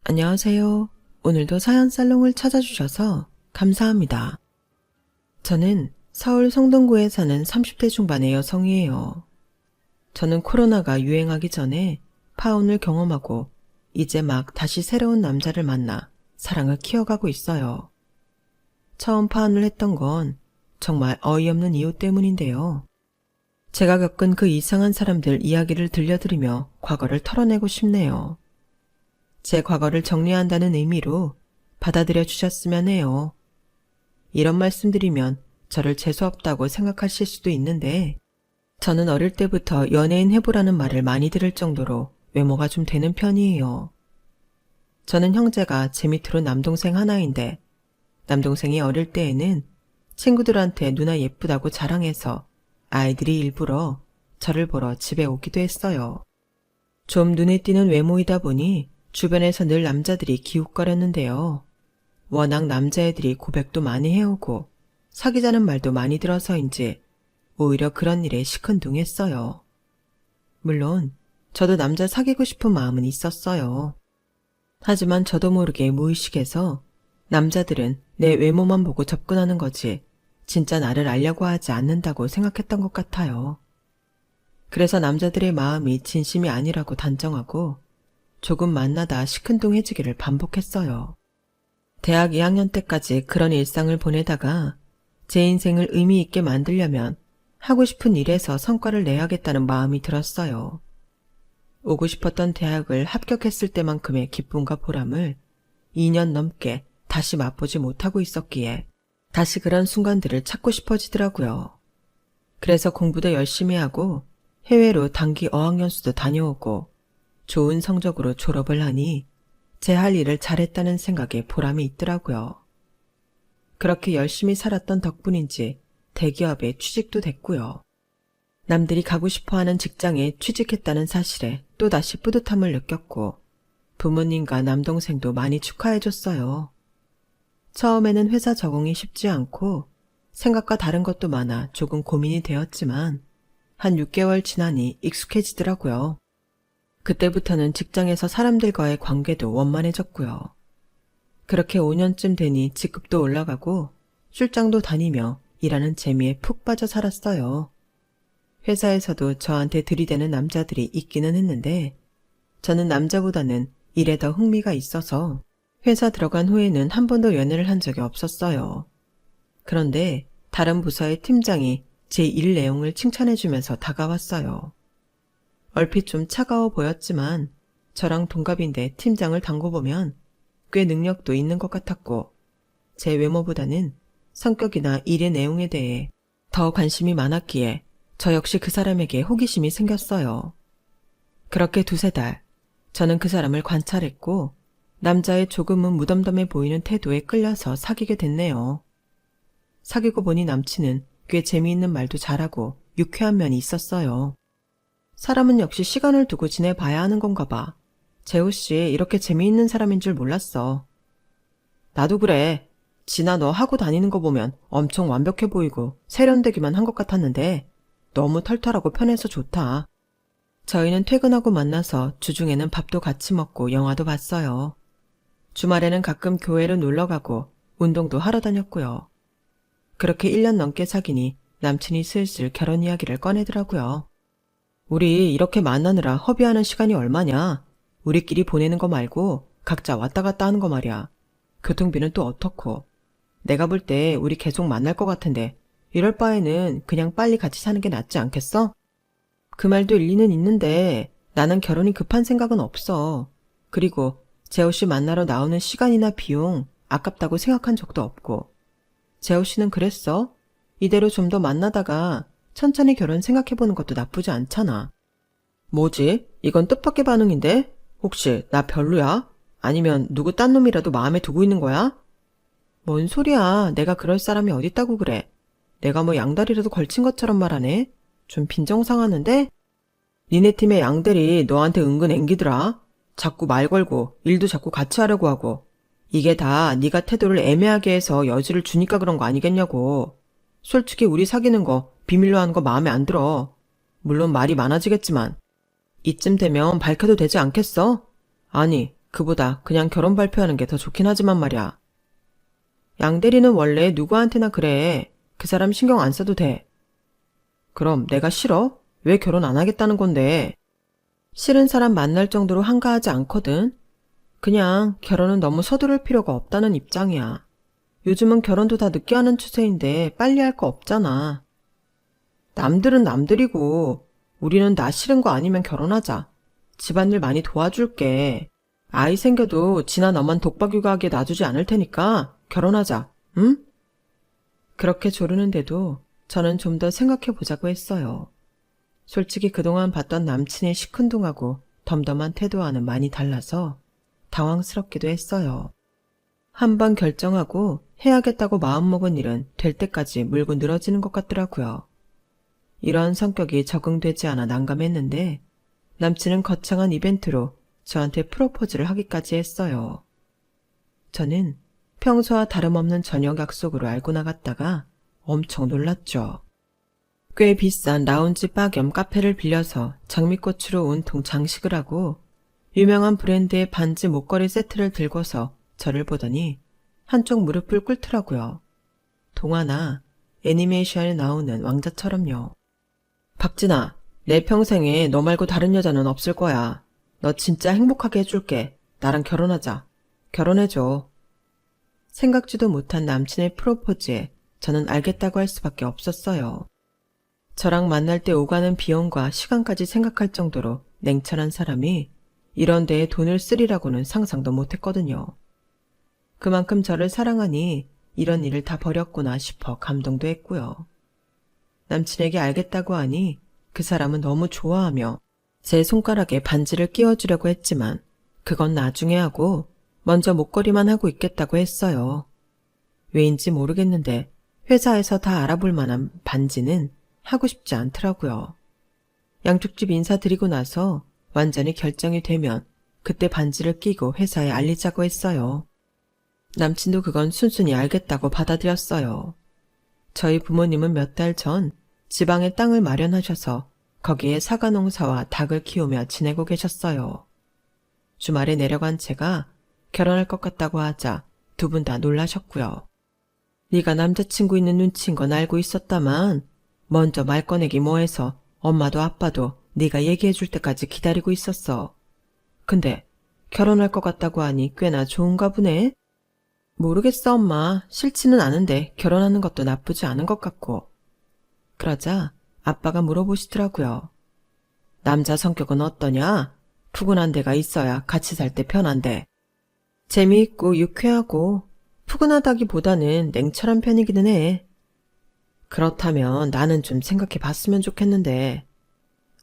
안녕하세요. 오늘도 사연 살롱을 찾아주셔서 감사합니다. 저는 서울 성동구에 사는 30대 중반의 여성이에요. 저는 코로나가 유행하기 전에 파혼을 경험하고 이제 막 다시 새로운 남자를 만나 사랑을 키워가고 있어요. 처음 파혼을 했던 건 정말 어이없는 이유 때문인데요. 제가 겪은 그 이상한 사람들 이야기를 들려드리며 과거를 털어내고 싶네요. 제 과거를 정리한다는 의미로 받아들여 주셨으면 해요. 이런 말씀드리면 저를 재수없다고 생각하실 수도 있는데 저는 어릴 때부터 연예인 해보라는 말을 많이 들을 정도로 외모가 좀 되는 편이에요. 저는 형제가 제 밑으로 남동생 하나인데 남동생이 어릴 때에는 친구들한테 누나 예쁘다고 자랑해서 아이들이 일부러 저를 보러 집에 오기도 했어요. 좀 눈에 띄는 외모이다 보니 주변에서 늘 남자들이 기웃거렸는데요. 워낙 남자애들이 고백도 많이 해오고 사귀자는 말도 많이 들어서인지 오히려 그런 일에 시큰둥했어요. 물론 저도 남자 사귀고 싶은 마음은 있었어요. 하지만 저도 모르게 무의식에서 남자들은 내 외모만 보고 접근하는 거지 진짜 나를 알려고 하지 않는다고 생각했던 것 같아요. 그래서 남자들의 마음이 진심이 아니라고 단정하고 조금 만나다 시큰둥해지기를 반복했어요. 대학 2학년 때까지 그런 일상을 보내다가 제 인생을 의미 있게 만들려면 하고 싶은 일에서 성과를 내야겠다는 마음이 들었어요. 오고 싶었던 대학을 합격했을 때만큼의 기쁨과 보람을 2년 넘게 다시 맛보지 못하고 있었기에 다시 그런 순간들을 찾고 싶어지더라고요. 그래서 공부도 열심히 하고 해외로 단기 어학연수도 다녀오고 좋은 성적으로 졸업을 하니 제 할 일을 잘했다는 생각에 보람이 있더라고요. 그렇게 열심히 살았던 덕분인지 대기업에 취직도 됐고요. 남들이 가고 싶어하는 직장에 취직했다는 사실에 또다시 뿌듯함을 느꼈고 부모님과 남동생도 많이 축하해줬어요. 처음에는 회사 적응이 쉽지 않고 생각과 다른 것도 많아 조금 고민이 되었지만 한 6개월 지나니 익숙해지더라고요. 그때부터는 직장에서 사람들과의 관계도 원만해졌고요. 그렇게 5년쯤 되니 직급도 올라가고 출장도 다니며 일하는 재미에 푹 빠져 살았어요. 회사에서도 저한테 들이대는 남자들이 있기는 했는데 저는 남자보다는 일에 더 흥미가 있어서 회사 들어간 후에는 한 번도 연애를 한 적이 없었어요. 그런데 다른 부서의 팀장이 제 일 내용을 칭찬해주면서 다가왔어요. 얼핏 좀 차가워 보였지만 저랑 동갑인데 팀장을 당고보면 꽤 능력도 있는 것 같았고 제 외모보다는 성격이나 일의 내용에 대해 더 관심이 많았기에 저 역시 그 사람에게 호기심이 생겼어요. 그렇게 2~3달 저는 그 사람을 관찰했고 남자의 조금은 무덤덤해 보이는 태도에 끌려서 사귀게 됐네요. 사귀고 보니 남친은 꽤 재미있는 말도 잘하고 유쾌한 면이 있었어요. 사람은 역시 시간을 두고 지내봐야 하는 건가 봐. 재호씨 이렇게 재미있는 사람인 줄 몰랐어. 나도 그래. 진아 너 하고 다니는 거 보면 엄청 완벽해 보이고 세련되기만 한 것 같았는데 너무 털털하고 편해서 좋다. 저희는 퇴근하고 만나서 주중에는 밥도 같이 먹고 영화도 봤어요. 주말에는 가끔 교회로 놀러가고 운동도 하러 다녔고요. 그렇게 1년 넘게 사귀니 남친이 슬슬 결혼 이야기를 꺼내더라고요. 우리 이렇게 만나느라 허비하는 시간이 얼마냐? 우리끼리 보내는 거 말고 각자 왔다 갔다 하는 거 말이야. 교통비는 또 어떻고. 내가 볼 때 우리 계속 만날 것 같은데 이럴 바에는 그냥 빨리 같이 사는 게 낫지 않겠어? 그 말도 일리는 있는데 나는 결혼이 급한 생각은 없어. 그리고 재호씨 만나러 나오는 시간이나 비용 아깝다고 생각한 적도 없고. 재호씨는 그랬어? 이대로 좀 더 만나다가 천천히 결혼 생각해보는 것도 나쁘지 않잖아. 뭐지? 이건 뜻밖의 반응인데? 혹시 나 별로야? 아니면 누구 딴 놈이라도 마음에 두고 있는 거야? 뭔 소리야. 내가 그럴 사람이 어딨다고 그래. 내가 뭐 양다리라도 걸친 것처럼 말하네. 좀 빈정상하는데? 니네 팀의 양대리 너한테 은근 앵기더라. 자꾸 말 걸고 일도 자꾸 같이 하려고 하고. 이게 다 네가 태도를 애매하게 해서 여지를 주니까 그런 거 아니겠냐고. 솔직히 우리 사귀는 거 비밀로 하는 거 마음에 안 들어. 물론 말이 많아지겠지만 이쯤 되면 밝혀도 되지 않겠어? 아니 그보다 그냥 결혼 발표하는 게 더 좋긴 하지만 말이야. 양 대리는 원래 누구한테나 그래. 그 사람 신경 안 써도 돼. 그럼 내가 싫어? 왜 결혼 안 하겠다는 건데? 싫은 사람 만날 정도로 한가하지 않거든. 그냥 결혼은 너무 서두를 필요가 없다는 입장이야. 요즘은 결혼도 다 늦게 하는 추세인데 빨리 할 거 없잖아. 남들은 남들이고 우리는 나 싫은 거 아니면 결혼하자. 집안일 많이 도와줄게. 아이 생겨도 지나 너만 독박육아하게 놔두지 않을 테니까 결혼하자. 응? 그렇게 조르는데도 저는 좀 더 생각해보자고 했어요. 솔직히 그동안 봤던 남친의 시큰둥하고 덤덤한 태도와는 많이 달라서 당황스럽기도 했어요. 한번 결정하고 해야겠다고 마음먹은 일은 될 때까지 물고 늘어지는 것 같더라고요. 이런 성격이 적응되지 않아 난감했는데 남친은 거창한 이벤트로 저한테 프로포즈를 하기까지 했어요. 저는 평소와 다름없는 저녁 약속으로 알고 나갔다가 엄청 놀랐죠. 꽤 비싼 라운지 바 겸 카페를 빌려서 장미꽃으로 온통 장식을 하고 유명한 브랜드의 반지 목걸이 세트를 들고서 저를 보더니 한쪽 무릎을 꿇더라고요. 동화나 애니메이션에 나오는 왕자처럼요. 박진아, 내 평생에 너 말고 다른 여자는 없을 거야. 너 진짜 행복하게 해줄게. 나랑 결혼하자. 결혼해줘. 생각지도 못한 남친의 프로포즈에 저는 알겠다고 할 수밖에 없었어요. 저랑 만날 때 오가는 비용과 시간까지 생각할 정도로 냉철한 사람이 이런 데에 돈을 쓰리라고는 상상도 못했거든요. 그만큼 저를 사랑하니 이런 일을 다 버렸구나 싶어 감동도 했고요. 남친에게 알겠다고 하니 그 사람은 너무 좋아하며 제 손가락에 반지를 끼워주려고 했지만 그건 나중에 하고 먼저 목걸이만 하고 있겠다고 했어요. 왜인지 모르겠는데 회사에서 다 알아볼 만한 반지는 하고 싶지 않더라고요. 양쪽 집 인사드리고 나서 완전히 결정이 되면 그때 반지를 끼고 회사에 알리자고 했어요. 남친도 그건 순순히 알겠다고 받아들였어요. 저희 부모님은 몇 달 전 지방에 땅을 마련하셔서 거기에 사과 농사와 닭을 키우며 지내고 계셨어요. 주말에 내려간 제가 결혼할 것 같다고 하자 두 분 다 놀라셨고요. 네가 남자친구 있는 눈치인 건 알고 있었다만 먼저 말 꺼내기 뭐해서 엄마도 아빠도 네가 얘기해 줄 때까지 기다리고 있었어. 근데 결혼할 것 같다고 하니 꽤나 좋은가 보네? 모르겠어 엄마. 싫지는 않은데 결혼하는 것도 나쁘지 않은 것 같고. 그러자 아빠가 물어보시더라고요. 남자 성격은 어떠냐? 푸근한 데가 있어야 같이 살 때 편한데. 재미있고 유쾌하고 푸근하다기보다는 냉철한 편이기는 해. 그렇다면 나는 좀 생각해 봤으면 좋겠는데.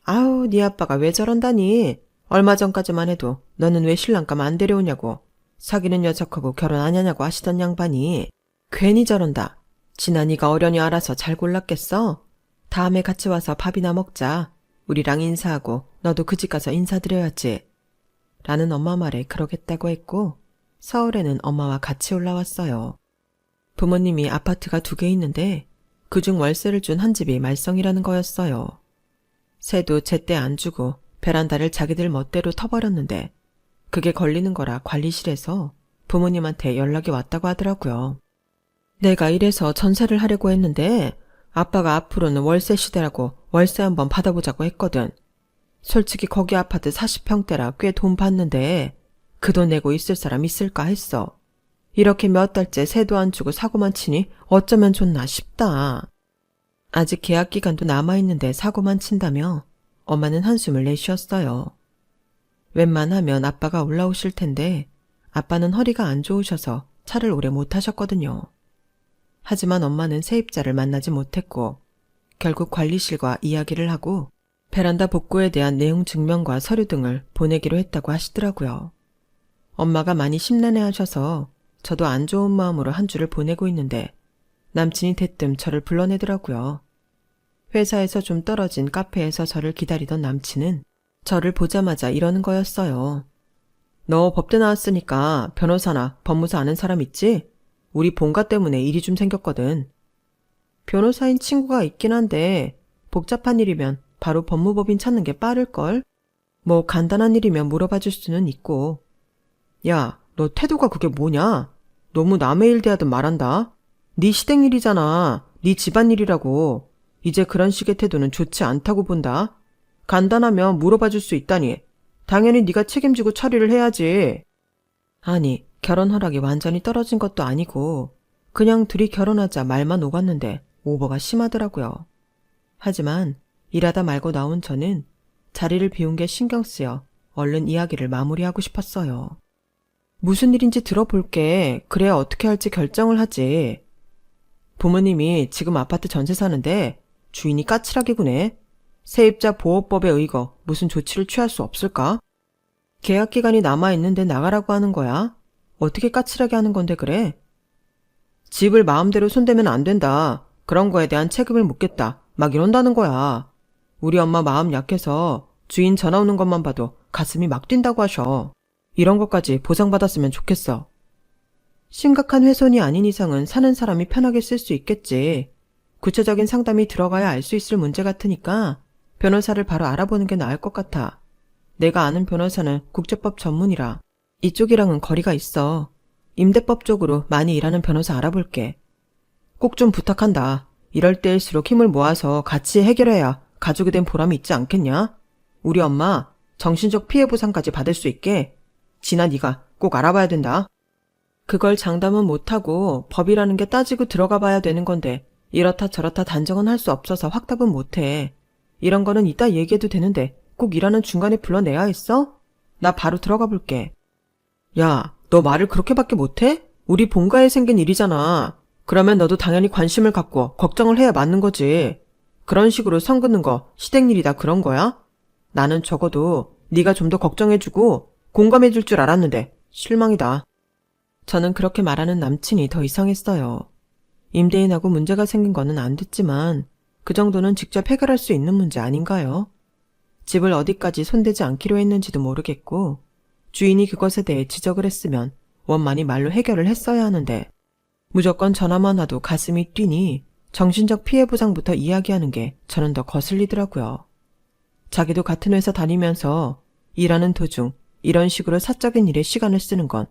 아우, 네 아빠가 왜 저런다니? 얼마 전까지만 해도 너는 왜 신랑감 안 데려오냐고, 사귀는 여자하고 결혼 안 하냐고 하시던 양반이 괜히 저런다. 지나 네가 어련히 알아서 잘 골랐겠어? 다음에 같이 와서 밥이나 먹자. 우리랑 인사하고 너도 그 집 가서 인사드려야지. 라는 엄마 말에 그러겠다고 했고 서울에는 엄마와 같이 올라왔어요. 부모님이 아파트가 2개 있는데 그중 월세를 준 한 집이 말썽이라는 거였어요. 새도 제때 안 주고 베란다를 자기들 멋대로 터버렸는데 그게 걸리는 거라 관리실에서 부모님한테 연락이 왔다고 하더라고요. 내가 이래서 전세를 하려고 했는데 아빠가 앞으로는 월세 시대라고 월세 한번 받아보자고 했거든. 솔직히 거기 아파트 40평대라 꽤 돈 받는데 그 돈 내고 있을 사람 있을까 했어. 이렇게 몇 달째 세도 안 주고 사고만 치니 어쩌면 좋나 싶다. 아직 계약 기간도 남아있는데 사고만 친다며 엄마는 한숨을 내쉬었어요. 웬만하면 아빠가 올라오실 텐데 아빠는 허리가 안 좋으셔서 차를 오래 못 타셨거든요. 하지만 엄마는 세입자를 만나지 못했고 결국 관리실과 이야기를 하고 베란다 복구에 대한 내용 증명과 서류 등을 보내기로 했다고 하시더라고요. 엄마가 많이 심란해하셔서 저도 안 좋은 마음으로 한 주를 보내고 있는데 남친이 대뜸 저를 불러내더라고요. 회사에서 좀 떨어진 카페에서 저를 기다리던 남친은 저를 보자마자 이러는 거였어요. 너 법대 나왔으니까 변호사나 법무사 아는 사람 있지? 우리 본가 때문에 일이 좀 생겼거든. 변호사인 친구가 있긴 한데 복잡한 일이면 바로 법무법인 찾는 게 빠를걸? 뭐 간단한 일이면 물어봐 줄 수는 있고. 야, 너 태도가 그게 뭐냐? 너무 남의 일 대하듯 말한다. 네 시댁일이잖아. 네 집안일이라고. 이제 그런 식의 태도는 좋지 않다고 본다. 간단하면 물어봐 줄 수 있다니. 당연히 네가 책임지고 처리를 해야지. 아니, 결혼 허락이 완전히 떨어진 것도 아니고 그냥 둘이 결혼하자 말만 오갔는데 오버가 심하더라고요. 하지만 일하다 말고 나온 저는 자리를 비운 게 신경 쓰여 얼른 이야기를 마무리하고 싶었어요. 무슨 일인지 들어볼게. 그래야 어떻게 할지 결정을 하지. 부모님이 지금 아파트 전세 사는데 주인이 까칠하게 구네. 세입자 보호법에 의거 무슨 조치를 취할 수 없을까? 계약 기간이 남아있는데 나가라고 하는 거야. 어떻게 까칠하게 하는 건데 그래? 집을 마음대로 손대면 안 된다. 그런 거에 대한 책임을 묻겠다. 막 이런다는 거야. 우리 엄마 마음 약해서 주인 전화 오는 것만 봐도 가슴이 막 뛴다고 하셔. 이런 것까지 보상받았으면 좋겠어. 심각한 훼손이 아닌 이상은 사는 사람이 편하게 쓸 수 있겠지. 구체적인 상담이 들어가야 알 수 있을 문제 같으니까 변호사를 바로 알아보는 게 나을 것 같아. 내가 아는 변호사는 국제법 전문이라 이쪽이랑은 거리가 있어. 임대법 쪽으로 많이 일하는 변호사 알아볼게. 꼭 좀 부탁한다. 이럴 때일수록 힘을 모아서 같이 해결해야 가족이 된 보람이 있지 않겠냐? 우리 엄마 정신적 피해 보상까지 받을 수 있게 진아 네가 꼭 알아봐야 된다. 그걸 장담은 못하고 법이라는 게 따지고 들어가 봐야 되는 건데 이렇다 저렇다 단정은 할 수 없어서 확답은 못해. 이런 거는 이따 얘기해도 되는데 꼭 일하는 중간에 불러내야 했어? 나 바로 들어가 볼게. 야, 너 말을 그렇게밖에 못해? 우리 본가에 생긴 일이잖아. 그러면 너도 당연히 관심을 갖고 걱정을 해야 맞는 거지. 그런 식으로 선 긋는 거 시댁 일이다 그런 거야? 나는 적어도 네가 좀 더 걱정해주고 공감해줄 줄 알았는데 실망이다. 저는 그렇게 말하는 남친이 더 이상했어요. 임대인하고 문제가 생긴 거는 안 됐지만 그 정도는 직접 해결할 수 있는 문제 아닌가요? 집을 어디까지 손대지 않기로 했는지도 모르겠고 주인이 그것에 대해 지적을 했으면 원만히 말로 해결을 했어야 하는데 무조건 전화만 와도 가슴이 뛰니 정신적 피해 보상부터 이야기하는 게 저는 더 거슬리더라고요. 자기도 같은 회사 다니면서 일하는 도중 이런 식으로 사적인 일에 시간을 쓰는 건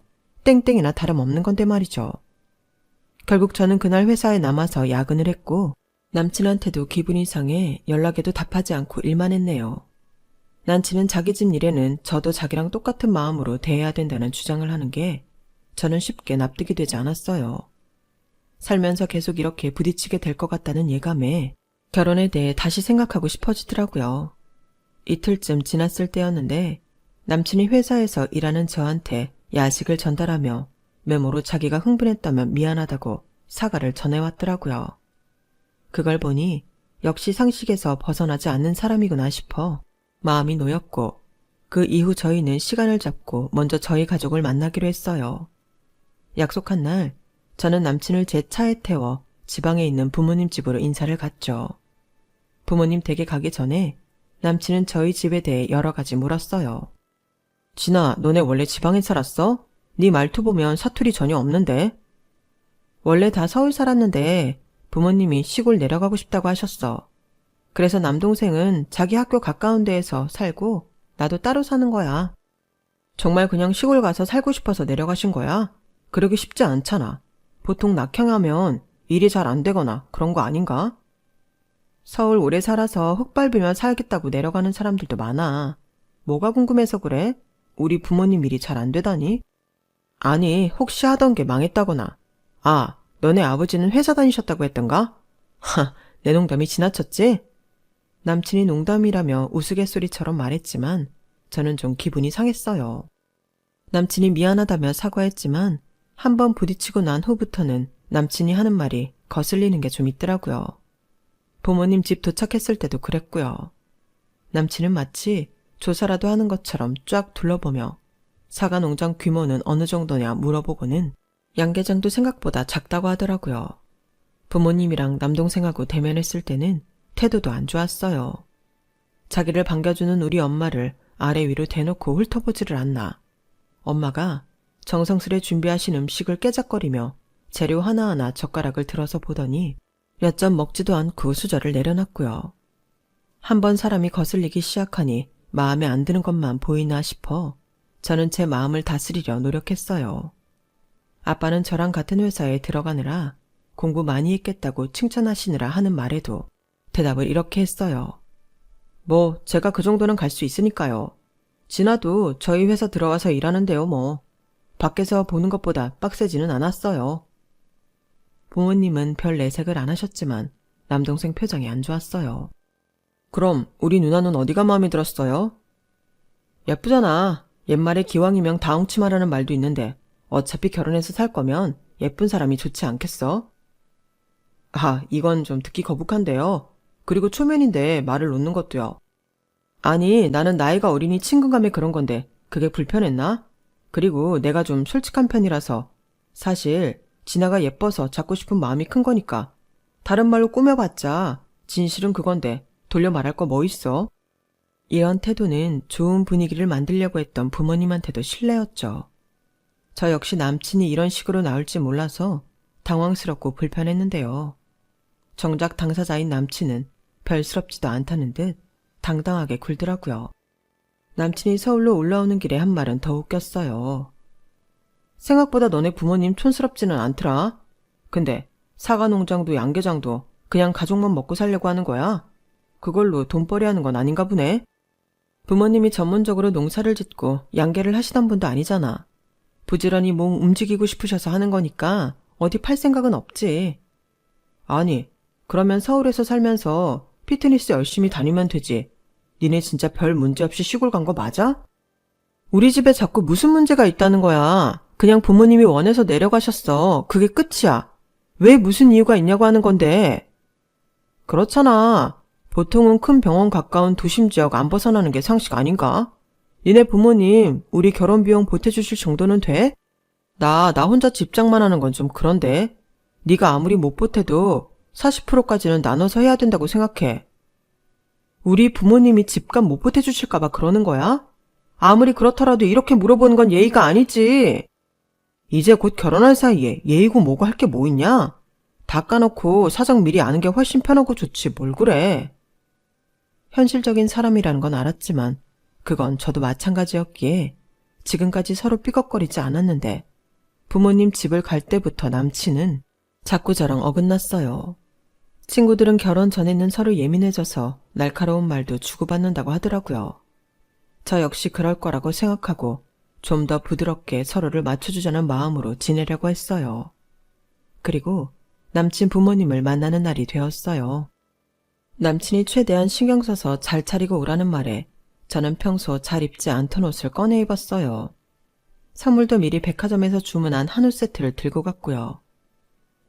땡땡이나 다름없는 건데 말이죠. 결국 저는 그날 회사에 남아서 야근을 했고 남친한테도 기분이 상해 연락에도 답하지 않고 일만 했네요. 남친은 자기 집 일에는 저도 자기랑 똑같은 마음으로 대해야 된다는 주장을 하는 게 저는 쉽게 납득이 되지 않았어요. 살면서 계속 이렇게 부딪히게 될 것 같다는 예감에 결혼에 대해 다시 생각하고 싶어지더라고요. 이틀쯤 지났을 때였는데 남친이 회사에서 일하는 저한테 야식을 전달하며 메모로 자기가 흥분했다면 미안하다고 사과를 전해왔더라고요. 그걸 보니 역시 상식에서 벗어나지 않는 사람이구나 싶어 마음이 놓였고 그 이후 저희는 시간을 잡고 먼저 저희 가족을 만나기로 했어요. 약속한 날 저는 남친을 제 차에 태워 지방에 있는 부모님 집으로 인사를 갔죠. 부모님 댁에 가기 전에 남친은 저희 집에 대해 여러 가지 물었어요. 진아, 너네 원래 지방에 살았어? 네 말투 보면 사투리 전혀 없는데? 원래 다 서울 살았는데 부모님이 시골 내려가고 싶다고 하셨어. 그래서 남동생은 자기 학교 가까운 데에서 살고 나도 따로 사는 거야. 정말 그냥 시골 가서 살고 싶어서 내려가신 거야? 그러기 쉽지 않잖아. 보통 낙향하면 일이 잘 안 되거나 그런 거 아닌가? 서울 오래 살아서 흙 밟으며 살겠다고 내려가는 사람들도 많아. 뭐가 궁금해서 그래? 우리 부모님 일이 잘 안 되다니? 아니, 혹시 하던 게 망했다거나. 아, 너네 아버지는 회사 다니셨다고 했던가? 하, 내 농담이 지나쳤지? 남친이 농담이라며 우스갯소리처럼 말했지만 저는 좀 기분이 상했어요. 남친이 미안하다며 사과했지만 한번 부딪히고 난 후부터는 남친이 하는 말이 거슬리는 게 좀 있더라고요. 부모님 집 도착했을 때도 그랬고요. 남친은 마치 조사라도 하는 것처럼 쫙 둘러보며 사과 농장 규모는 어느 정도냐 물어보고는 양계장도 생각보다 작다고 하더라고요. 부모님이랑 남동생하고 대면했을 때는 태도도 안 좋았어요. 자기를 반겨주는 우리 엄마를 아래 위로 대놓고 훑어보지를 않나. 엄마가 정성스레 준비하신 음식을 깨작거리며 재료 하나하나 젓가락을 들어서 보더니 몇 점 먹지도 않고 수저를 내려놨고요. 한번 사람이 거슬리기 시작하니 마음에 안 드는 것만 보이나 싶어 저는 제 마음을 다스리려 노력했어요. 아빠는 저랑 같은 회사에 들어가느라 공부 많이 했겠다고 칭찬하시느라 하는 말에도 대답을 이렇게 했어요. 뭐 제가 그 정도는 갈 수 있으니까요. 진아도 저희 회사 들어와서 일하는데요 뭐. 밖에서 보는 것보다 빡세지는 않았어요. 부모님은 별 내색을 안 하셨지만 남동생 표정이 안 좋았어요. 그럼 우리 누나는 어디가 마음에 들었어요? 예쁘잖아. 옛말에 기왕이면 다홍치마라는 말도 있는데 어차피 결혼해서 살 거면 예쁜 사람이 좋지 않겠어? 아, 이건 좀 듣기 거북한데요. 그리고 초면인데 말을 놓는 것도요. 아니, 나는 나이가 어리니 친근감에 그런 건데 그게 불편했나? 그리고 내가 좀 솔직한 편이라서 사실 진아가 예뻐서 잡고 싶은 마음이 큰 거니까 다른 말로 꾸며봤자 진실은 그건데 돌려 말할 거 뭐 있어? 이런 태도는 좋은 분위기를 만들려고 했던 부모님한테도 실례였죠. 저 역시 남친이 이런 식으로 나올지 몰라서 당황스럽고 불편했는데요. 정작 당사자인 남친은 별스럽지도 않다는 듯 당당하게 굴더라고요. 남친이 서울로 올라오는 길에 한 말은 더 웃겼어요. 생각보다 너네 부모님 촌스럽지는 않더라. 근데 사과 농장도 양계장도 그냥 가족만 먹고 살려고 하는 거야? 그걸로 돈벌이 하는 건 아닌가 보네? 부모님이 전문적으로 농사를 짓고 양계를 하시던 분도 아니잖아. 부지런히 몸 움직이고 싶으셔서 하는 거니까 어디 팔 생각은 없지. 아니, 그러면 서울에서 살면서 피트니스 열심히 다니면 되지. 니네 진짜 별 문제 없이 시골 간 거 맞아? 우리 집에 자꾸 무슨 문제가 있다는 거야. 그냥 부모님이 원해서 내려가셨어. 그게 끝이야. 왜 무슨 이유가 있냐고 하는 건데. 그렇잖아. 보통은 큰 병원 가까운 도심 지역 안 벗어나는 게 상식 아닌가? 니네 부모님 우리 결혼 비용 보태주실 정도는 돼? 나 혼자 집장만 하는 건 좀 그런데. 네가 아무리 못 보태도 40%까지는 나눠서 해야 된다고 생각해. 우리 부모님이 집값 못 보태주실까 봐 그러는 거야? 아무리 그렇더라도 이렇게 물어보는 건 예의가 아니지. 이제 곧 결혼할 사이에 예의고 뭐고 할 게 뭐 있냐? 다 까놓고 사정 미리 아는 게 훨씬 편하고 좋지 뭘 그래. 현실적인 사람이라는 건 알았지만 그건 저도 마찬가지였기에 지금까지 서로 삐걱거리지 않았는데 부모님 집을 갈 때부터 남친은 자꾸 저랑 어긋났어요. 친구들은 결혼 전에는 서로 예민해져서 날카로운 말도 주고받는다고 하더라고요. 저 역시 그럴 거라고 생각하고 좀 더 부드럽게 서로를 맞춰주자는 마음으로 지내려고 했어요. 그리고 남친 부모님을 만나는 날이 되었어요. 남친이 최대한 신경 써서 잘 차리고 오라는 말에 저는 평소 잘 입지 않던 옷을 꺼내 입었어요. 선물도 미리 백화점에서 주문한 한우 세트를 들고 갔고요.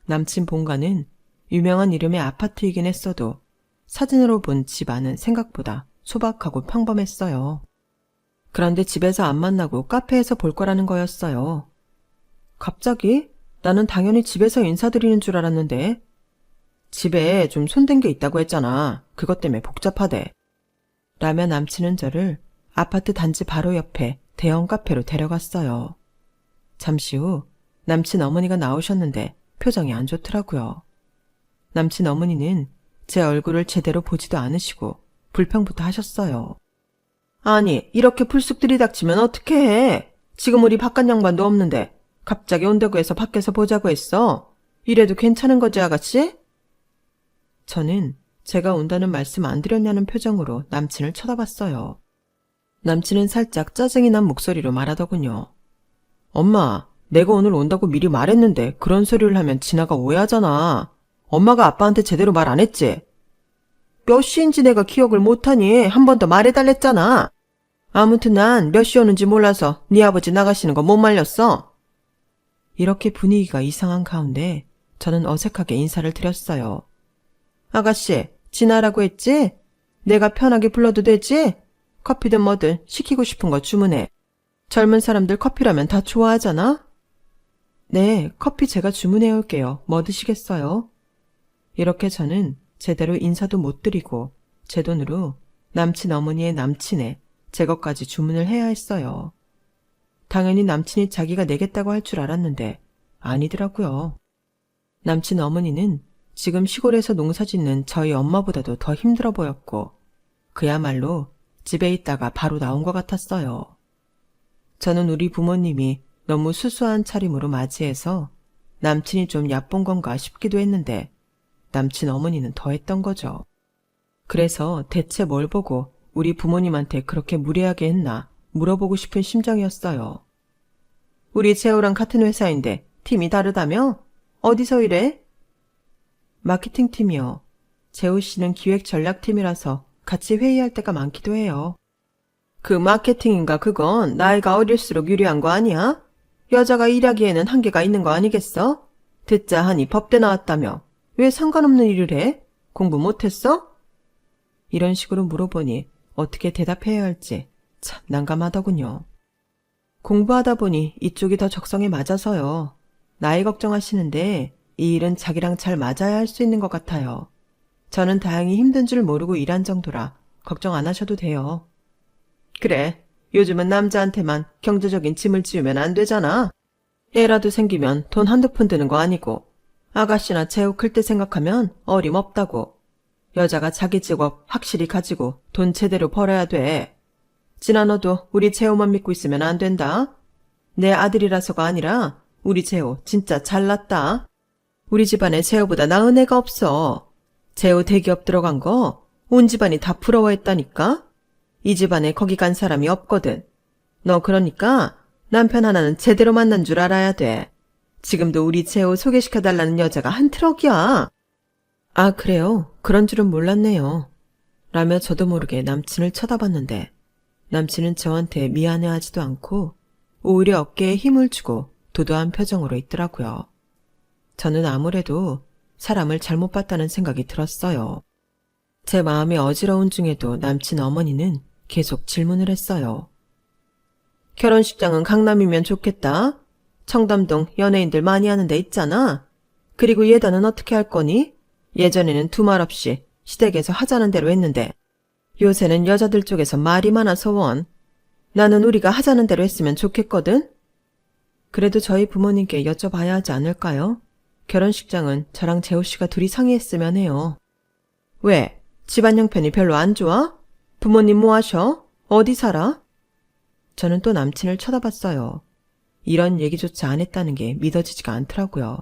남친 본가는 유명한 이름의 아파트이긴 했어도 사진으로 본 집안은 생각보다 소박하고 평범했어요. 그런데 집에서 안 만나고 카페에서 볼 거라는 거였어요. 갑자기? 나는 당연히 집에서 인사드리는 줄 알았는데. 집에 좀 손댄 게 있다고 했잖아. 그것 때문에 복잡하대. 라며 남친은 저를 아파트 단지 바로 옆에 대형 카페로 데려갔어요. 잠시 후 남친 어머니가 나오셨는데 표정이 안 좋더라고요. 남친 어머니는 제 얼굴을 제대로 보지도 않으시고 불평부터 하셨어요. 아니, 이렇게 불쑥 들이닥치면 어떻게 해? 지금 우리 바깥 양반도 없는데 갑자기 온다고 해서 밖에서 보자고 했어. 이래도 괜찮은 거지, 아가씨? 저는 제가 온다는 말씀 안 드렸냐는 표정으로 남친을 쳐다봤어요. 남친은 살짝 짜증이 난 목소리로 말하더군요. 엄마, 내가 오늘 온다고 미리 말했는데 그런 소리를 하면 진아가 오해하잖아. 엄마가 아빠한테 제대로 말 안 했지? 몇 시인지 내가 기억을 못하니 한 번 더 말해달랬잖아. 아무튼 난 몇 시 오는지 몰라서 네 아버지 나가시는 거 못 말렸어. 이렇게 분위기가 이상한 가운데 저는 어색하게 인사를 드렸어요. 아가씨, 진아라고 했지? 내가 편하게 불러도 되지? 커피든 뭐든 시키고 싶은 거 주문해. 젊은 사람들 커피라면 다 좋아하잖아? 네, 커피 제가 주문해 올게요. 뭐 드시겠어요? 이렇게 저는 제대로 인사도 못 드리고 제 돈으로 남친 어머니의 남친의 제 것까지 주문을 해야 했어요. 당연히 남친이 자기가 내겠다고 할 줄 알았는데 아니더라고요. 남친 어머니는 지금 시골에서 농사 짓는 저희 엄마보다도 더 힘들어 보였고 그야말로 집에 있다가 바로 나온 것 같았어요. 저는 우리 부모님이 너무 수수한 차림으로 맞이해서 남친이 좀 얕본 건가 싶기도 했는데 남친 어머니는 더했던 거죠. 그래서 대체 뭘 보고 우리 부모님한테 그렇게 무례하게 했나 물어보고 싶은 심정이었어요. 우리 재호랑 같은 회사인데 팀이 다르다며? 어디서 일해? 마케팅팀이요. 재호 씨는 기획전략팀이라서 같이 회의할 때가 많기도 해요. 그 마케팅인가 그건 나이가 어릴수록 유리한 거 아니야? 여자가 일하기에는 한계가 있는 거 아니겠어? 듣자 하니 법대 나왔다며. 왜 상관없는 일을 해? 공부 못했어? 이런 식으로 물어보니 어떻게 대답해야 할지 참 난감하더군요. 공부하다 보니 이쪽이 더 적성에 맞아서요. 나이 걱정하시는데 이 일은 자기랑 잘 맞아야 할 수 있는 것 같아요. 저는 다행히 힘든 줄 모르고 일한 정도라 걱정 안 하셔도 돼요. 그래, 요즘은 남자한테만 경제적인 짐을 지우면 안 되잖아. 애라도 생기면 돈 한두 푼 드는 거 아니고 아가씨나 재우 클 때 생각하면 어림없다고. 여자가 자기 직업 확실히 가지고 돈 제대로 벌어야 돼. 진아 너도 우리 재호만 믿고 있으면 안 된다. 내 아들이라서가 아니라 우리 재호 진짜 잘났다. 우리 집안에 재호보다 나은 애가 없어. 재호 대기업 들어간 거 온 집안이 다 부러워했다니까. 이 집안에 거기 간 사람이 없거든. 너 그러니까 남편 하나는 제대로 만난 줄 알아야 돼. 지금도 우리 재호 소개시켜달라는 여자가 한 트럭이야. 아, 그래요? 그런 줄은 몰랐네요. 라며 저도 모르게 남친을 쳐다봤는데 남친은 저한테 미안해하지도 않고 오히려 어깨에 힘을 주고 도도한 표정으로 있더라고요. 저는 아무래도 사람을 잘못 봤다는 생각이 들었어요. 제 마음이 어지러운 중에도 남친 어머니는 계속 질문을 했어요. 결혼식장은 강남이면 좋겠다. 청담동 연예인들 많이 하는 데 있잖아. 그리고 예단은 어떻게 할 거니? 예전에는 두말 없이 시댁에서 하자는 대로 했는데 요새는 여자들 쪽에서 말이 많아서 원. 나는 우리가 하자는 대로 했으면 좋겠거든. 그래도 저희 부모님께 여쭤봐야 하지 않을까요? 결혼식장은 저랑 재호 씨가 둘이 상의했으면 해요. 왜? 집안 형편이 별로 안 좋아? 부모님 뭐 하셔? 어디 살아? 저는 또 남친을 쳐다봤어요. 이런 얘기조차 안 했다는 게 믿어지지가 않더라고요.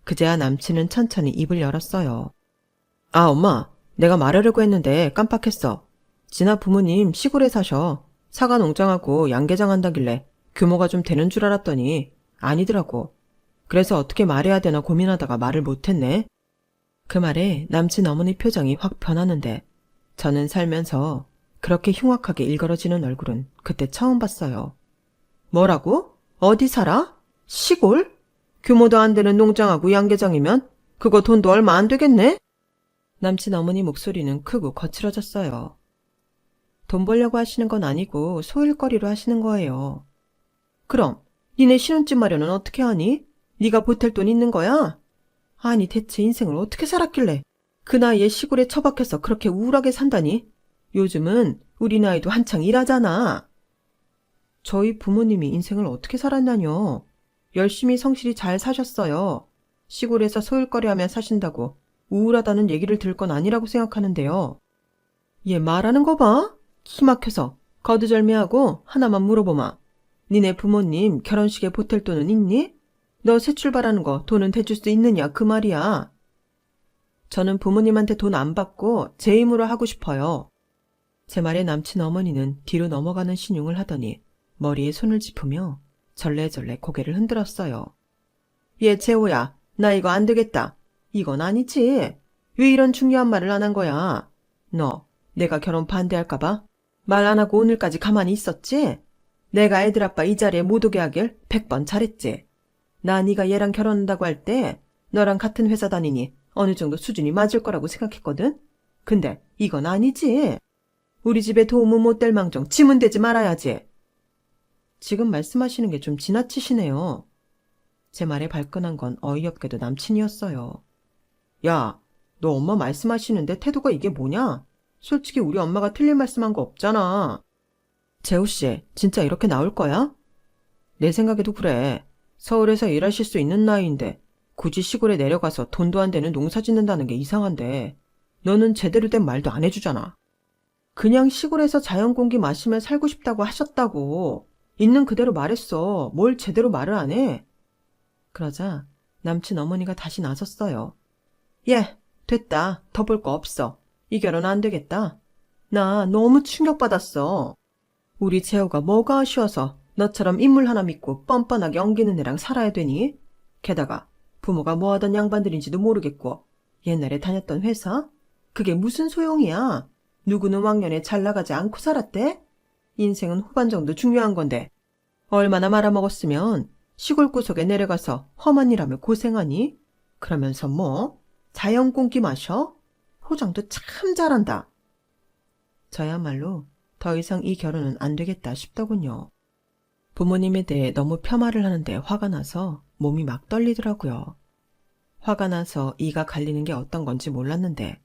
그제야 남친은 천천히 입을 열었어요. 아, 엄마, 내가 말하려고 했는데 깜빡했어. 진아 부모님 시골에 사셔. 사과 농장하고 양계장 한다길래 규모가 좀 되는 줄 알았더니 아니더라고. 그래서 어떻게 말해야 되나 고민하다가 말을 못했네. 그 말에 남친 어머니 표정이 확 변하는데 저는 살면서 그렇게 흉악하게 일그러지는 얼굴은 그때 처음 봤어요. 뭐라고? 어디 살아? 시골? 규모도 안 되는 농장하고 양계장이면 그거 돈도 얼마 안 되겠네? 남친 어머니 목소리는 크고 거칠어졌어요. 돈 벌려고 하시는 건 아니고 소일거리로 하시는 거예요. 그럼 니네 신혼집 마련은 어떻게 하니? 네가 보탤 돈 있는 거야? 아니 대체 인생을 어떻게 살았길래 그 나이에 시골에 처박혀서 그렇게 우울하게 산다니? 요즘은 우리 나이도 한창 일하잖아. 저희 부모님이 인생을 어떻게 살았냐뇨. 열심히 성실히 잘 사셨어요. 시골에서 소일거리하며 사신다고 우울하다는 얘기를 들을 건 아니라고 생각하는데요. 얘 말하는 거 봐. 키 막혀서 거두절미하고 하나만 물어보마. 니네 부모님 결혼식에 보탤 돈은 있니? 너 새 출발하는 거 돈은 대줄 수 있느냐 그 말이야. 저는 부모님한테 돈 안 받고 제 힘으로 하고 싶어요. 제 말에 남친 어머니는 뒤로 넘어가는 신용을 하더니 머리에 손을 짚으며 절레절레 고개를 흔들었어요. 얘 재호야, 나 이거 안 되겠다. 이건 아니지. 왜 이런 중요한 말을 안 한 거야? 너 내가 결혼 반대할까봐 말 안 하고 오늘까지 가만히 있었지? 내가 애들 아빠 이 자리에 못 오게 하길 100번 잘했지. 나 네가 얘랑 결혼한다고 할 때 너랑 같은 회사 다니니 어느 정도 수준이 맞을 거라고 생각했거든? 근데 이건 아니지. 우리 집에 도움은 못 될 망정 짐은 되지 말아야지. 지금 말씀하시는 게 좀 지나치시네요. 제 말에 발끈한 건 어이없게도 남친이었어요. 야, 너 엄마 말씀하시는데 태도가 이게 뭐냐? 솔직히 우리 엄마가 틀린 말씀한 거 없잖아. 재호씨, 진짜 이렇게 나올 거야? 내 생각에도 그래. 서울에서 일하실 수 있는 나이인데 굳이 시골에 내려가서 돈도 안 되는 농사 짓는다는 게 이상한데 너는 제대로 된 말도 안 해주잖아. 그냥 시골에서 자연 공기 마시며 살고 싶다고 하셨다고. 있는 그대로 말했어. 뭘 제대로 말을 안 해? 그러자 남친 어머니가 다시 나섰어요. 예, 됐다. 더 볼 거 없어. 이 결혼 안 되겠다. 나 너무 충격받았어. 우리 재호가 뭐가 아쉬워서 너처럼 인물 하나 믿고 뻔뻔하게 엉기는 애랑 살아야 되니? 게다가 부모가 뭐 하던 양반들인지도 모르겠고 옛날에 다녔던 회사? 그게 무슨 소용이야? 누구는 왕년에 잘 나가지 않고 살았대? 인생은 후반 정도 중요한 건데 얼마나 말아먹었으면 시골 구석에 내려가서 험한 일하며 고생하니? 그러면서 뭐? 자연 공기 마셔? 포장도 참 잘한다. 저야말로 더 이상 이 결혼은 안 되겠다 싶더군요. 부모님에 대해 너무 폄하를 하는데 화가 나서 몸이 막 떨리더라고요. 화가 나서 이가 갈리는 게 어떤 건지 몰랐는데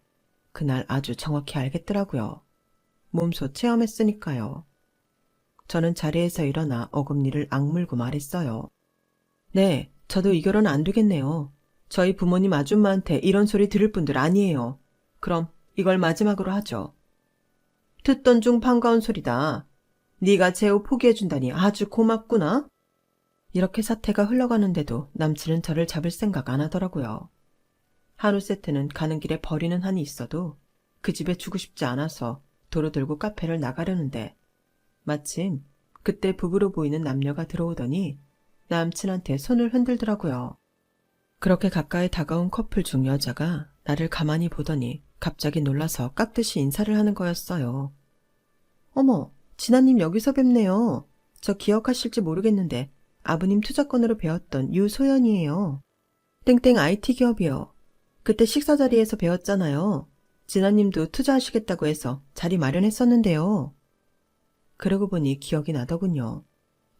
그날 아주 정확히 알겠더라고요. 몸소 체험했으니까요. 저는 자리에서 일어나 어금니를 악물고 말했어요. 네, 저도 이 결혼 안 되겠네요. 저희 부모님 아줌마한테 이런 소리 들을 분들 아니에요. 그럼 이걸 마지막으로 하죠. 듣던 중 반가운 소리다. 네가 재호 포기해준다니 아주 고맙구나. 이렇게 사태가 흘러가는데도 남친은 저를 잡을 생각 안 하더라고요. 한우 세트는 가는 길에 버리는 한이 있어도 그 집에 주고 싶지 않아서 도로 들고 카페를 나가려는데 마침 그때 부부로 보이는 남녀가 들어오더니 남친한테 손을 흔들더라고요. 그렇게 가까이 다가온 커플 중 여자가 나를 가만히 보더니 갑자기 놀라서 깍듯이 인사를 하는 거였어요. 어머, 진아님 여기서 뵙네요. 저 기억하실지 모르겠는데 아버님 투자권으로 배웠던 유소연이에요. 땡땡 IT 기업이요. 그때 식사 자리에서 배웠잖아요. 진아님도 투자하시겠다고 해서 자리 마련했었는데요. 그러고 보니 기억이 나더군요.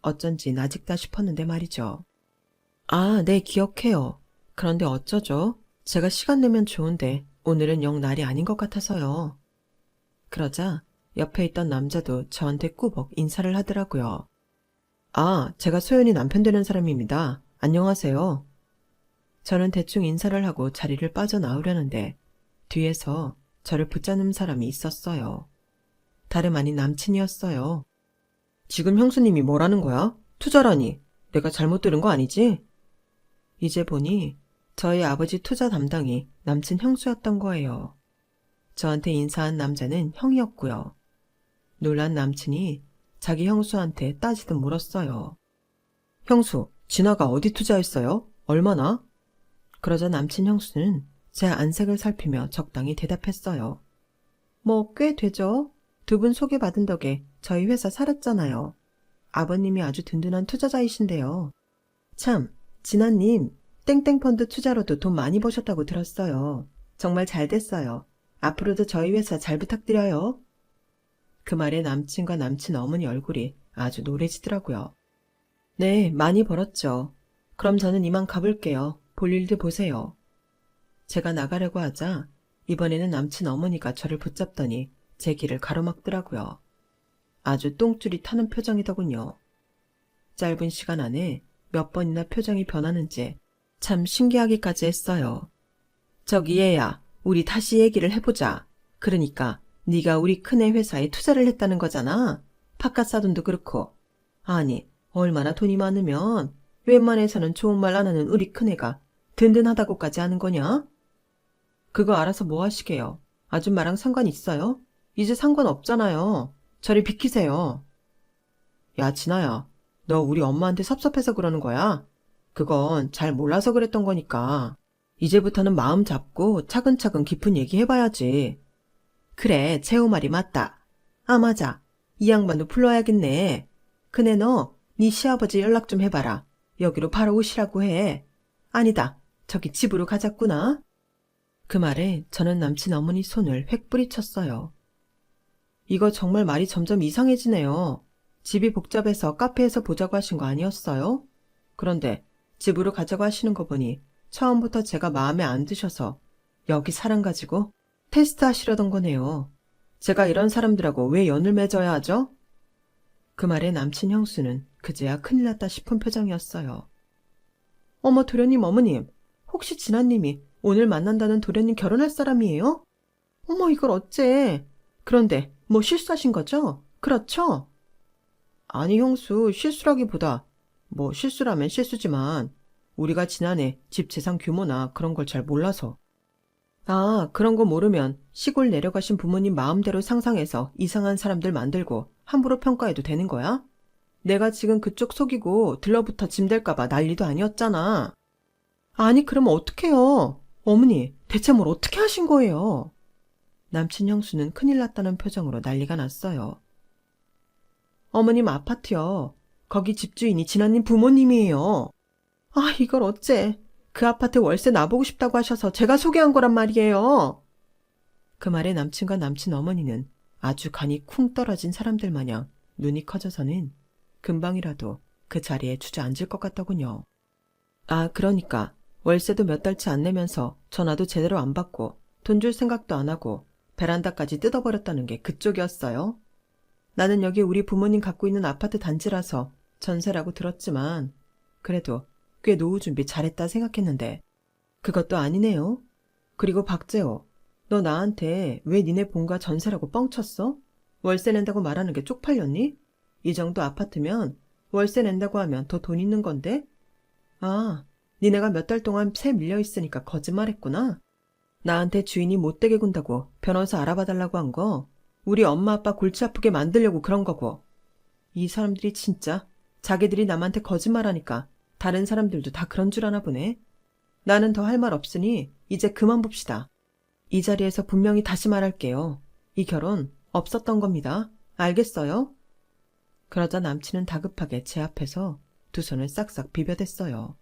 어쩐지 낯익다 싶었는데 말이죠. 아, 네, 기억해요. 그런데 어쩌죠? 제가 시간 내면 좋은데 오늘은 영 날이 아닌 것 같아서요. 그러자 옆에 있던 남자도 저한테 꾸벅 인사를 하더라고요. 아, 제가 소연이 남편 되는 사람입니다. 안녕하세요. 저는 대충 인사를 하고 자리를 빠져나오려는데 뒤에서 저를 붙잡는 사람이 있었어요. 다름 아닌 남친이었어요. 지금 형수님이 뭐라는 거야? 투자라니. 내가 잘못 들은 거 아니지? 이제 보니 저희 아버지 투자 담당이 남친 형수였던 거예요. 저한테 인사한 남자는 형이었고요. 놀란 남친이 자기 형수한테 따지듯 물었어요. 형수, 진아가 어디 투자했어요? 얼마나? 그러자 남친 형수는 제 안색을 살피며 적당히 대답했어요. 뭐 꽤 되죠? 두 분 소개받은 덕에 저희 회사 살았잖아요. 아버님이 아주 든든한 투자자이신데요. 참, 진아님, 땡땡펀드 투자로도 돈 많이 버셨다고 들었어요. 정말 잘 됐어요. 앞으로도 저희 회사 잘 부탁드려요. 그 말에 남친과 남친 어머니 얼굴이 아주 노래지더라고요. 네, 많이 벌었죠. 그럼 저는 이만 가볼게요. 볼 일도 보세요. 제가 나가려고 하자 이번에는 남친 어머니가 저를 붙잡더니 제 길을 가로막더라고요. 아주 똥줄이 타는 표정이더군요. 짧은 시간 안에 몇 번이나 표정이 변하는지 참 신기하기까지 했어요. 저기 얘야, 우리 다시 얘기를 해보자. 그러니까 네가 우리 큰애 회사에 투자를 했다는 거잖아. 바깥 사돈도 그렇고. 아니, 얼마나 돈이 많으면 웬만해서는 좋은 말 안 하는 우리 큰애가 든든하다고까지 하는 거냐? 그거 알아서 뭐 하시게요? 아줌마랑 상관 있어요? 이제 상관없잖아요. 저리 비키세요. 야, 진아야, 너 우리 엄마한테 섭섭해서 그러는 거야? 그건 잘 몰라서 그랬던 거니까. 이제부터는 마음 잡고 차근차근 깊은 얘기 해봐야지. 그래, 재호 말이 맞다. 아, 맞아. 이 양반도 불러야겠네. 그네 너, 네 시아버지 연락 좀 해봐라. 여기로 바로 오시라고 해. 아니다. 저기 집으로 가자꾸나. 그 말에 저는 남친 어머니 손을 획 뿌리쳤어요. 이거 정말 말이 점점 이상해지네요. 집이 복잡해서 카페에서 보자고 하신 거 아니었어요? 그런데 집으로 가자고 하시는 거 보니 처음부터 제가 마음에 안 드셔서 여기 사람 가지고 테스트 하시려던 거네요. 제가 이런 사람들하고 왜 연을 맺어야 하죠? 그 말에 남친 형수는 그제야 큰일 났다 싶은 표정이었어요. 어머, 도련님 어머님, 혹시 진아님이 오늘 만난다는 도련님 결혼할 사람이에요? 어머, 이걸 어째. 그런데 뭐 실수하신 거죠? 그렇죠? 아니 형수, 실수라기보다 뭐 실수라면 실수지만 우리가 지난해 집 재산 규모나 그런 걸 잘 몰라서. 아, 그런 거 모르면 시골 내려가신 부모님 마음대로 상상해서 이상한 사람들 만들고 함부로 평가해도 되는 거야? 내가 지금 그쪽 속이고 들러붙어 짐 될까봐 난리도 아니었잖아. 아니, 그럼 어떡해요? 어머니, 대체 뭘 어떻게 하신 거예요? 남친 형수는 큰일 났다는 표정으로 난리가 났어요. 어머님 아파트요. 거기 집주인이 진아님 부모님이에요. 아, 이걸 어째. 그 아파트 월세 나보고 싶다고 하셔서 제가 소개한 거란 말이에요. 그 말에 남친과 남친 어머니는 아주 간이 쿵 떨어진 사람들 마냥 눈이 커져서는 금방이라도 그 자리에 주저앉을 것 같더군요. 아, 그러니까 월세도 몇 달치 안 내면서 전화도 제대로 안 받고 돈 줄 생각도 안 하고 베란다까지 뜯어버렸다는 게 그쪽이었어요. 나는 여기 우리 부모님 갖고 있는 아파트 단지라서 전세라고 들었지만 그래도 꽤 노후 준비 잘했다 생각했는데 그것도 아니네요. 그리고 박재호, 너 나한테 왜 니네 본가 전세라고 뻥쳤어? 월세 낸다고 말하는 게 쪽팔렸니? 이 정도 아파트면 월세 낸다고 하면 더 돈 있는 건데? 아, 니네가 몇 달 동안 세 밀려 있으니까 거짓말했구나. 나한테 주인이 못되게 군다고 변호사 알아봐달라고 한 거 우리 엄마 아빠 골치 아프게 만들려고 그런 거고. 이 사람들이 진짜 자기들이 남한테 거짓말하니까 다른 사람들도 다 그런 줄 아나 보네. 나는 더 할 말 없으니 이제 그만 봅시다. 이 자리에서 분명히 다시 말할게요. 이 결혼 없었던 겁니다. 알겠어요? 그러자 남친은 다급하게 제 앞에서 두 손을 싹싹 비벼댔어요.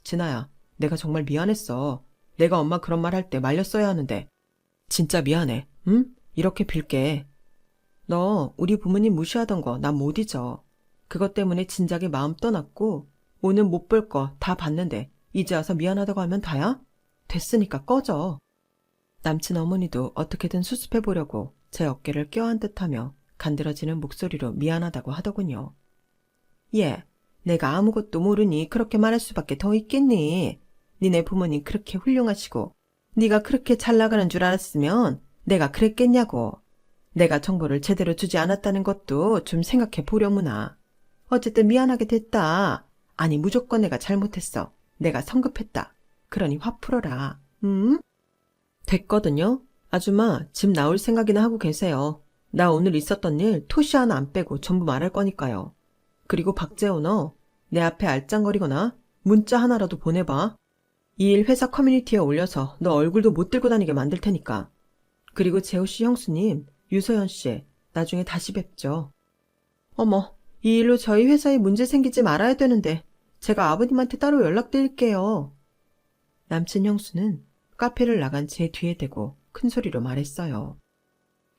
진아야, 내가 정말 미안했어. 내가 엄마 그런 말 할 때 말렸어야 하는데. 진짜 미안해. 응? 이렇게 빌게. 너 우리 부모님 무시하던 거 난 못 잊어. 그것 때문에 진작에 마음 떠났고 오늘 못 볼 거 다 봤는데 이제 와서 미안하다고 하면 다야? 됐으니까 꺼져. 남친 어머니도 어떻게든 수습해보려고 제 어깨를 껴안 듯하며 간드러지는 목소리로 미안하다고 하더군요. 얘, 내가 아무것도 모르니 그렇게 말할 수밖에 더 있겠니? 니네 부모님 그렇게 훌륭하시고 네가 그렇게 잘 나가는 줄 알았으면 내가 그랬겠냐고. 내가 정보를 제대로 주지 않았다는 것도 좀 생각해 보려무나. 어쨌든 미안하게 됐다. 아니 무조건 내가 잘못했어. 내가 성급했다. 그러니 화 풀어라. 응? 됐거든요. 아줌마 집 나올 생각이나 하고 계세요. 나 오늘 있었던 일 토시 하나 안 빼고 전부 말할 거니까요. 그리고 박재호 너 내 앞에 알짱거리거나 문자 하나라도 보내봐. 이 일 회사 커뮤니티에 올려서 너 얼굴도 못 들고 다니게 만들 테니까. 그리고 재호씨 형수님, 유서연씨 나중에 다시 뵙죠. 어머, 이 일로 저희 회사에 문제 생기지 말아야 되는데 제가 아버님한테 따로 연락드릴게요. 남친 형수는 카페를 나간 제 뒤에 대고 큰 소리로 말했어요.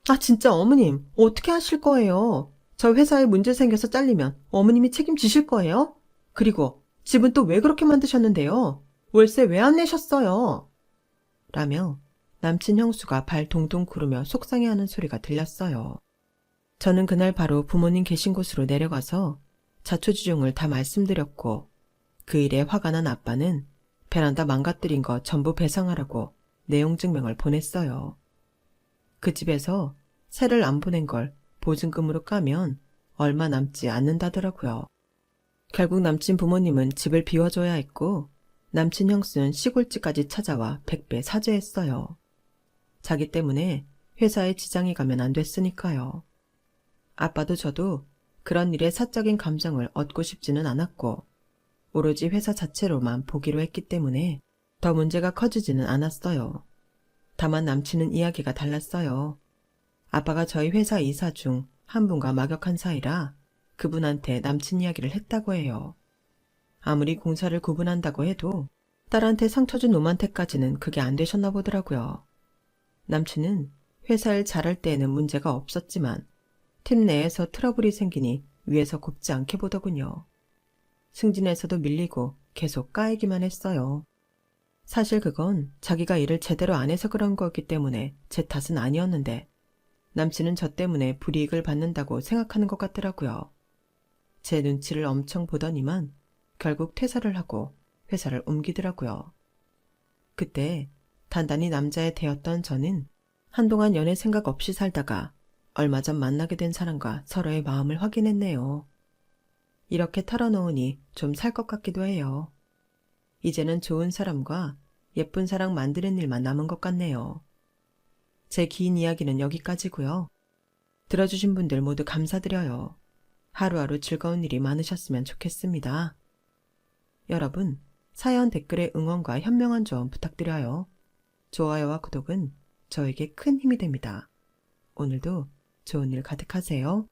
아 진짜 어머님 어떻게 하실 거예요? 저 회사에 문제 생겨서 잘리면 어머님이 책임지실 거예요? 그리고 집은 또 왜 그렇게 만드셨는데요? 월세 왜 안 내셨어요? 라며 남친 형수가 발 동동 구르며 속상해하는 소리가 들렸어요. 저는 그날 바로 부모님 계신 곳으로 내려가서 자초지종을 다 말씀드렸고 그 일에 화가 난 아빠는 베란다 망가뜨린 거 전부 배상하라고 내용 증명을 보냈어요. 그 집에서 세를 안 보낸 걸 보증금으로 까면 얼마 남지 않는다더라고요. 결국 남친 부모님은 집을 비워줘야 했고 남친 형수는 시골집까지 찾아와 100배 사죄했어요. 자기 때문에 회사에 지장이 가면 안 됐으니까요. 아빠도 저도 그런 일에 사적인 감정을 얻고 싶지는 않았고 오로지 회사 자체로만 보기로 했기 때문에 더 문제가 커지지는 않았어요. 다만 남친은 이야기가 달랐어요. 아빠가 저희 회사 이사 중 한 분과 막역한 사이라 그분한테 남친 이야기를 했다고 해요. 아무리 공사를 구분한다고 해도 딸한테 상처 준 놈한테까지는 그게 안 되셨나 보더라고요. 남친은 회사 일 잘할 때에는 문제가 없었지만 팀 내에서 트러블이 생기니 위에서 곱지 않게 보더군요. 승진에서도 밀리고 계속 까이기만 했어요. 사실 그건 자기가 일을 제대로 안 해서 그런 거였기 때문에 제 탓은 아니었는데 남친은 저 때문에 불이익을 받는다고 생각하는 것 같더라고요. 제 눈치를 엄청 보더니만 결국 퇴사를 하고 회사를 옮기더라고요. 그때 단단히 남자에 대었던 저는 한동안 연애 생각 없이 살다가 얼마 전 만나게 된 사람과 서로의 마음을 확인했네요. 이렇게 털어놓으니 좀 살 것 같기도 해요. 이제는 좋은 사람과 예쁜 사랑 만드는 일만 남은 것 같네요. 제 긴 이야기는 여기까지고요. 들어주신 분들 모두 감사드려요. 하루하루 즐거운 일이 많으셨으면 좋겠습니다. 여러분, 사연 댓글에 응원과 현명한 조언 부탁드려요. 좋아요와 구독은 저에게 큰 힘이 됩니다. 오늘도 좋은 일 가득하세요.